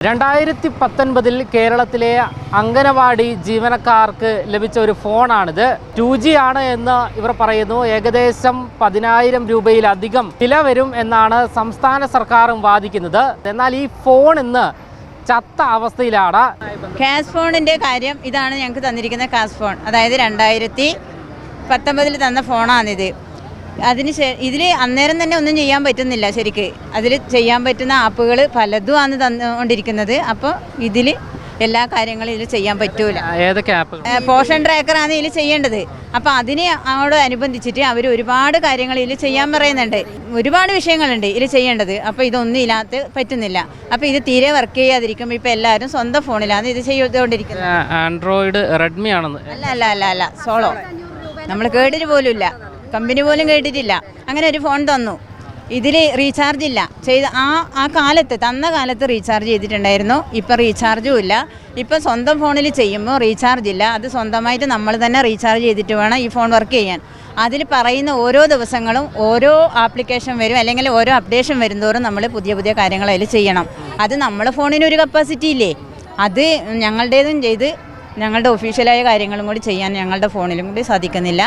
2019 കേരളത്തിലെ അംഗനവാടി ജീവനക്കാർക്ക് ലഭിച്ച ഒരു ഫോണാണിത്. 2G ആണ് എന്ന് ഇവർ പറയുന്നു. ഏകദേശം 10,000 രൂപയിലധികം വില വരും എന്നാണ് സംസ്ഥാന സർക്കാരും വാദിക്കുന്നത്. എന്നാൽ ഈ ഫോൺ ഇന്ന് ചത്ത അവസ്ഥയിലാണ്. കാഷ് ഫോണിൻ്റെ കാര്യം ഇതാണ് ഞങ്ങൾക്ക് തന്നിരിക്കുന്ന കാഷ് ഫോൺ. അതായത് 2019 തന്ന ഫോണാണിത്. ഇതിൽ അന്നേരം തന്നെ ഒന്നും ചെയ്യാൻ പറ്റുന്നില്ല. ശരിക്ക് അതിൽ ചെയ്യാൻ പറ്റുന്ന ആപ്പുകൾ പലതും ആണ് തന്നുകൊണ്ടിരിക്കുന്നത്. അപ്പോൾ ഇതിൽ എല്ലാ കാര്യങ്ങളും ഇതിൽ ചെയ്യാൻ പറ്റൂല. ഏതൊക്കെ ആപ്പ്? പോഷൻ ട്രാക്കറാണ് ഇതിൽ ചെയ്യേണ്ടത്. അപ്പോൾ അതിനോടനുബന്ധിച്ചിട്ട് അവർ ഒരുപാട് കാര്യങ്ങൾ ഇതിൽ ചെയ്യാൻ പറയുന്നുണ്ട്. ഒരുപാട് വിഷയങ്ങളുണ്ട് ഇതിൽ ചെയ്യേണ്ടത്. അപ്പോൾ ഇതൊന്നും ഇല്ലാത്ത പറ്റുന്നില്ല. അപ്പോൾ ഇത് തീരെ വർക്ക് ചെയ്യാതിരിക്കുമ്പോൾ ഇപ്പോൾ എല്ലാവരും സ്വന്തം ഫോണിലാണ് ഇത് ചെയ്തുകൊണ്ടിരിക്കുന്നത്. ആൻഡ്രോയിഡ് റെഡ്മി ആണെന്ന്? അല്ല സോളോ. നമ്മൾ കേട്ടിട്ട് പോലും ഇല്ല, കമ്പനി പോലും കേട്ടിട്ടില്ല. അങ്ങനെ ഒരു ഫോൺ തന്നു. ഇതിൽ റീചാർജ് ഇല്ല. തന്ന കാലത്ത് റീചാർജ് ചെയ്തിട്ടുണ്ടായിരുന്നു. ഇപ്പം റീചാർജും ഇല്ല. ഇപ്പം സ്വന്തം ഫോണിൽ ചെയ്യുമ്പോൾ റീചാർജ് ഇല്ല. അത് സ്വന്തമായിട്ട് നമ്മൾ തന്നെ റീചാർജ് ചെയ്തിട്ട് വേണം ഈ ഫോൺ വർക്ക് ചെയ്യാൻ. അതിൽ പറയുന്ന ഓരോ ദിവസങ്ങളും ഓരോ ആപ്ലിക്കേഷൻ വരും, അല്ലെങ്കിൽ ഓരോ അപ്ഡേഷൻ വരുന്തോറും നമ്മൾ പുതിയ കാര്യങ്ങൾ അതിൽ ചെയ്യണം. അത് നമ്മുടെ ഫോണിനൊരു കപ്പാസിറ്റി ഇല്ലേ, അത് ഞങ്ങളുടേതും ചെയ്ത് ഞങ്ങളുടെ ഒഫീഷ്യലായ കാര്യങ്ങളും കൂടി ചെയ്യാൻ ഞങ്ങളുടെ ഫോണിലും കൂടി സാധിക്കുന്നില്ല.